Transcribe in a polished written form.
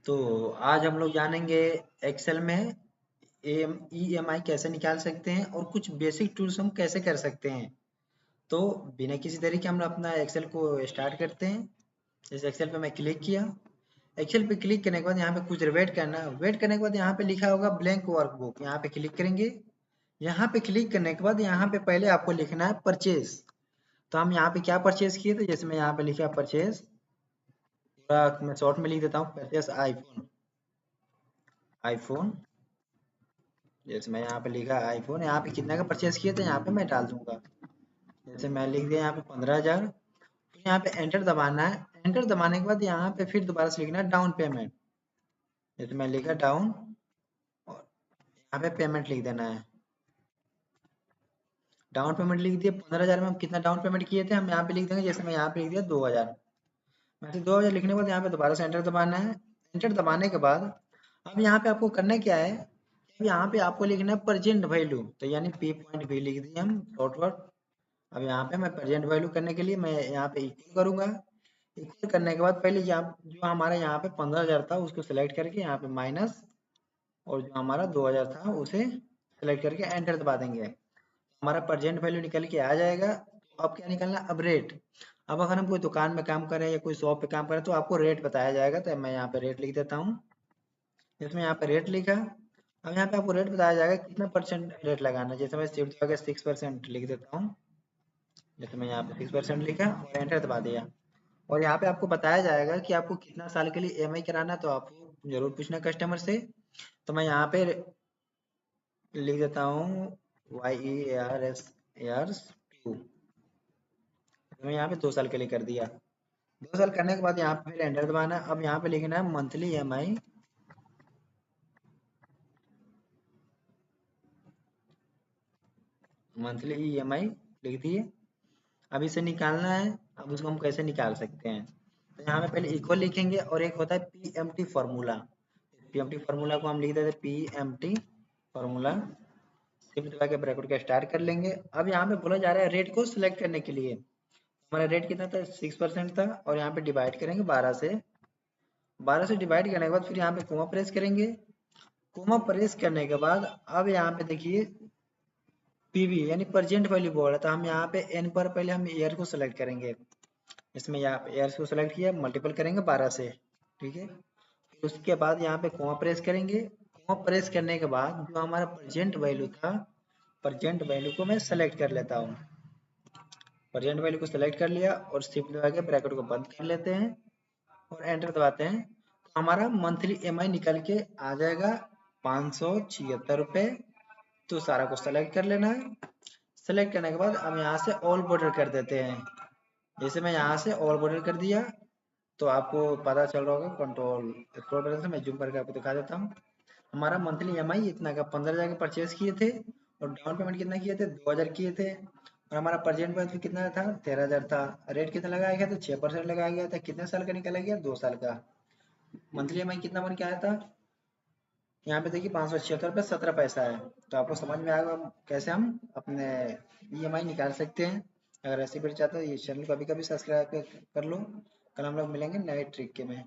तो आज हम लोग जानेंगे एक्सेल में ईएमआई कैसे निकाल सकते हैं और कुछ बेसिक टूल्स हम कैसे कर सकते हैं। तो बिना किसी तरीके हम अपना एक्सेल को स्टार्ट करते हैं। जैसे एक्सेल पे मैं क्लिक किया। एक्सेल पे क्लिक करने के बाद यहाँ पे कुछ वेट करना है। वेट करने के बाद यहाँ पे लिखा होगा ब्लैंक वर्कबुक, यहाँ पे क्लिक करेंगे। यहाँ पे क्लिक करने के बाद यहाँ पे पहले आपको लिखना है परचेज। तो हम यहाँ पे क्या परचेज किए थे, जैसे मैं यहाँ पे लिखा परचेज, पूरा मैं शॉर्ट में लिख देता हूँ, परचेज आईफोन। आईफोन जैसे मैं यहाँ पे लिखा आईफोन, यहाँ पे कितना का परचेज किया था यहाँ पे मैं डाल दूंगा। जैसे मैं लिख दिया यहाँ पे 15,000। फिर यहाँ पे एंटर दबाना है। एंटर दबाने के बाद यहाँ पे फिर दोबारा से लिखना है डाउन पेमेंट। जैसे मैं लिखा डाउन और यहाँ पे पेमेंट लिख देना है। डाउन पेमेंट लिख दिया। 15,000 में हम कितना डाउन पेमेंट किए थे हम यहाँ पे लिख देंगे। जैसे मैं यहाँ पे लिख दिया 2,000। वैसे 2,000 लिखने के बाद यहाँ पे दोबारा से एंटर दबाना है। एंटर दबाने के बाद अब यहाँ पे आपको करना क्या है, अब यहाँ पे आपको लिखना है प्रेजेंट वैल्यू, तो यानी पी पॉइंट भी लिख दिए हम डॉट वर्ड। अब यहाँ पे मैं प्रेजेंट वैल्यू करने के लिए मैं यहाँ पे इक्वल करूंगा। इक्वल करने के बाद पहले यहाँ जो हमारा यहाँ पे 15,000 था उसको सिलेक्ट करके यहाँ पे माइनस, और जो हमारा 2,000 था उसे सिलेक्ट करके एंटर दबा देंगे। हमारा प्रेजेंट वैल्यू निकल के आ जाएगा। अब क्या निकलना, अब रेट। अब अगर हम कोई दुकान में काम करें या कोई शॉप पे काम करें तो आपको रेट बताया जाएगा। तो मैं यहाँ पे रेट लिख देता हूँ। इसमें यहाँ पे रेट लिखा। अब यहाँ पे आपको रेट बताया जाएगा कितना परसेंट रेट लगाना है। जैसे मैं शिफ्ट करके 6% लिख देता हूँ। जैसे मैं यहाँ पे 6% लिखा और एंटर दबा दिया। और यहाँ पे आपको बताया जाएगा कि आपको कितना साल के लिए ईएमआई कराना है, तो आपको जरूर पूछना कस्टमर से। तो मैं यहाँ पे लिख देता हूँ YEARS 2। मैं यहाँ पे 2 साल के लिए कर दिया। 2 साल करने के बाद यहाँ पे फिर एंटर दबाना है। अब यहाँ पे लिखना है मंथली ईएमआई। मंथली ईएमआई लिख दिए। अब इसे निकालना है। अब उसको हम कैसे निकाल सकते हैं, तो यहाँ पे पहले इक्वल लिखेंगे और एक होता है पीएमटी फार्मूला। पीएमटी फार्मूला को हम लिख देते हैं पीएमटी फार्मूला। शिफ्ट दबा के ब्रैकेट का स्टार्ट कर लेंगे। अब यहाँ पे बोला जा रहा है रेट को सिलेक्ट करने के लिए। हमारा रेट कितना था, 6% था, और यहाँ पे डिवाइड करेंगे 12 से। 12 से डिवाइड करने के बाद फिर यहाँ पे कोमा प्रेस करेंगे। कोमा प्रेस करने के बाद अब यहाँ पे देखिए पीवी यानी प्रेजेंट वैल्यू बोल रहा था। हम यहाँ पे एन पर पहले हम ईयर को सिलेक्ट करेंगे। इसमें यहाँ पे ईयर को सिलेक्ट किया, मल्टीपल करेंगे 12 से। ठीक है। फिर उसके बाद यहाँ पे कोमा प्रेस करेंगे। कोमा प्रेस करने के बाद जो हमारा प्रेजेंट वैल्यू था, प्रेजेंट वैल्यू को मैं सेलेक्ट कर लेता हूँ। प्रेजेंट वैल्यू को सिलेक्ट कर लिया और शिफ्ट दबा के ब्रैकेट को बंद कर लेते हैं और एंटर दबाते हैं। तो हमारा मंथली ईएमआई निकल के आ जाएगा 576 रुपये। तो सारा को सेलेक्ट कर लेना है। सेलेक्ट करने के बाद हम यहाँ से ऑल बॉर्डर कर देते हैं। जैसे मैं यहाँ से ऑल बॉर्डर कर दिया तो आपको पता चल रहा होगा। कंट्रोल स्क्रॉल बटन से मैं जूम करके आपको दिखा देता हूँ। हमारा मंथली ईएमआई इतना का 15,000 के परचेज किए थे और डाउन पेमेंट कितना किए थे, 2,000 किए थे। और हमारा प्रेजेंट वैल्यू कितना था, 13,000 था। रेट कितना लगाया गया था, 6% लगाया गया था। कितने साल का निकला गया, 2 साल का। मंथली ईएमआई कितना बन के आया था, यहाँ पे देखिए 576 रुपये 17 पैसा है। तो आपको समझ में आएगा कैसे हम अपने ईएमआई निकाल सकते हैं। अगर ऐसी वीडियो चाहते हो ये चैनल को कभी कभी सब्सक्राइब कर लो। कल हम लोग मिलेंगे नए ट्रिक के में।